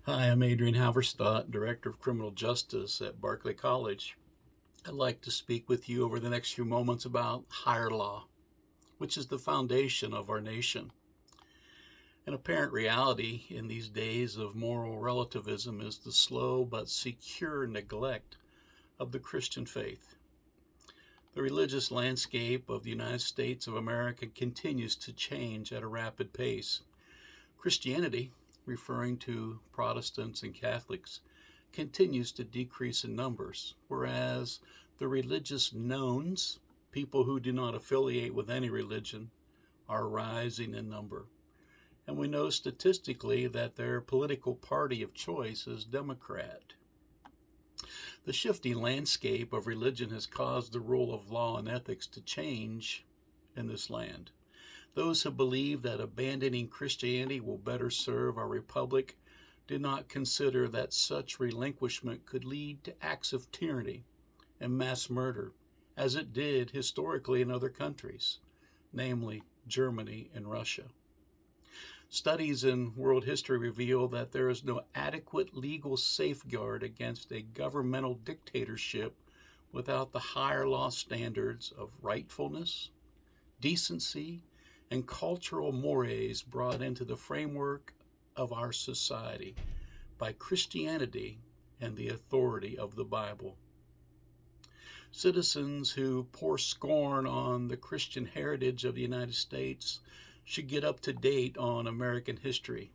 Hi, I'm Adrian Halverstadt, Director of Criminal Justice at Berkeley College. I'd like to speak with you over the next few moments about higher law, which is the foundation of our nation. An apparent reality in these days of moral relativism is the slow but secure neglect of the Christian faith. The religious landscape of the United States of America continues to change at a rapid pace. Christianity, referring to Protestants and Catholics, continues to decrease in numbers, whereas the religious knowns, people who do not affiliate with any religion, are rising in number. And we know statistically that their political party of choice is Democrat. The shifting landscape of religion has caused the rule of law and ethics to change in this land. Those who believe that abandoning Christianity will better serve our republic do not consider that such relinquishment could lead to acts of tyranny and mass murder, as it did historically in other countries, namely Germany and Russia. Studies in world history reveal that there is no adequate legal safeguard against a governmental dictatorship without the higher law standards of rightfulness, decency, and cultural mores brought into the framework of our society by Christianity and the authority of the Bible. Citizens who pour scorn on the Christian heritage of the United States should get up to date on American history,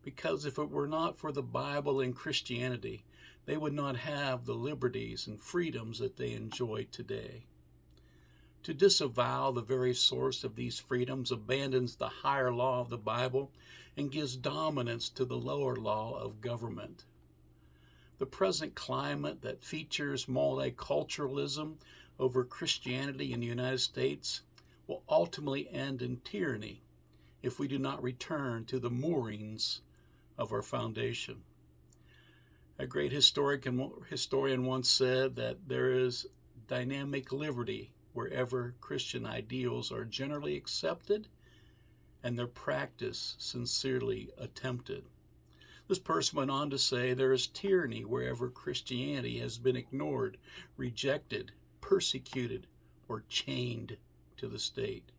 because if it were not for the Bible and Christianity, they would not have the liberties and freedoms that they enjoy today. To disavow the very source of these freedoms abandons the higher law of the Bible and gives dominance to the lower law of government. The present climate that features multiculturalism over Christianity in the United States will ultimately end in tyranny if we do not return to the moorings of our foundation. A great historian once said that there is dynamic liberty wherever Christian ideals are generally accepted and their practice sincerely attempted. This person went on to say there is tyranny wherever Christianity has been ignored, rejected, persecuted, or chained to the state.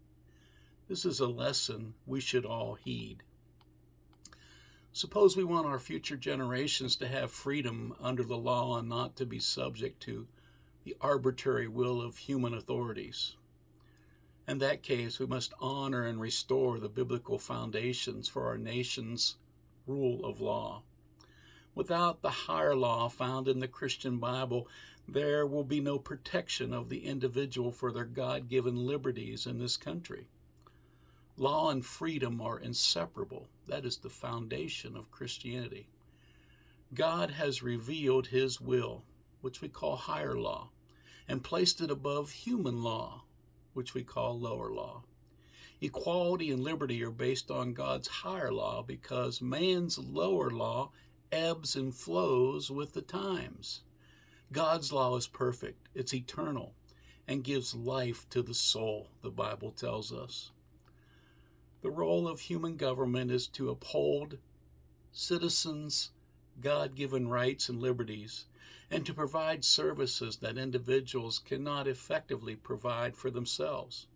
This is a lesson we should all heed. Suppose we want our future generations to have freedom under the law and not to be subject to the arbitrary will of human authorities. In that case, we must honor and restore the biblical foundations for our nation's rule of law. Without the higher law found in the Christian Bible, there will be no protection of the individual for their God-given liberties in this country. Law and freedom are inseparable. That is the foundation of Christianity. God has revealed his will, which we call higher law, and placed it above human law, which we call lower law. Equality and liberty are based on God's higher law because man's lower law ebbs and flows with the times. God's law is perfect, it's eternal, and gives life to the soul, the Bible tells us. The role of human government is to uphold citizens' God-given rights and liberties, and to provide services that individuals cannot effectively provide for themselves,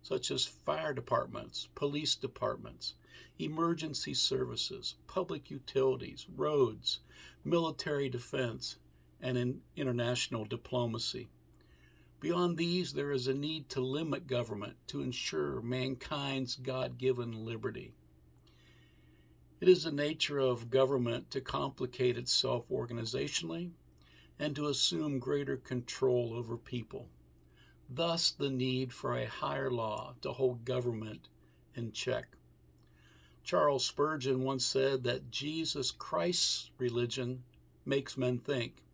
such as fire departments, police departments, emergency services, public utilities, roads, military defense, and in international diplomacy. Beyond these, there is a need to limit government to ensure mankind's God-given liberty. It is the nature of government to complicate itself organizationally and to assume greater control over people. Thus, the need for a higher law to hold government in check. Charles Spurgeon once said that Jesus Christ's religion makes men think,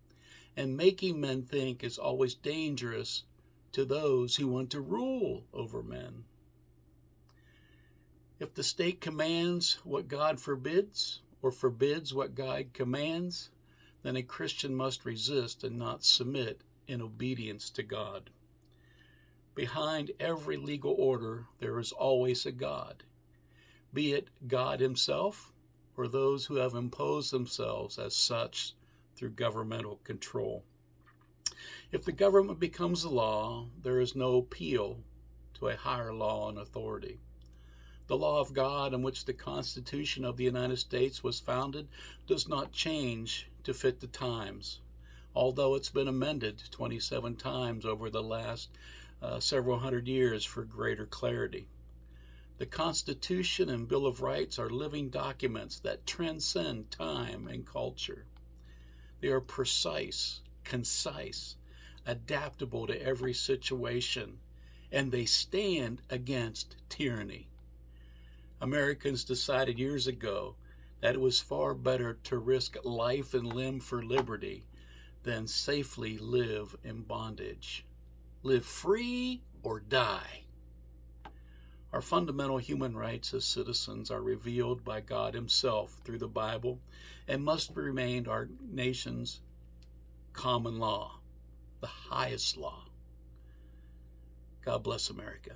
and making men think is always dangerous to those who want to rule over men. If the state commands what God forbids, or forbids what God commands, then a Christian must resist and not submit in obedience to God. Behind every legal order, there is always a God, be it God himself or those who have imposed themselves as such through governmental control. If the government becomes a law, there is no appeal to a higher law and authority. The law of God on which the Constitution of the United States was founded does not change to fit the times, although it's been amended 27 times over the last several hundred years for greater clarity. The Constitution and Bill of Rights are living documents that transcend time and culture. They are precise, concise, adaptable to every situation, and they stand against tyranny. Americans decided years ago that it was far better to risk life and limb for liberty than safely live in bondage. Live free or die. Our fundamental human rights as citizens are revealed by God Himself through the Bible and must remain our nation's common law, the highest law. God bless America.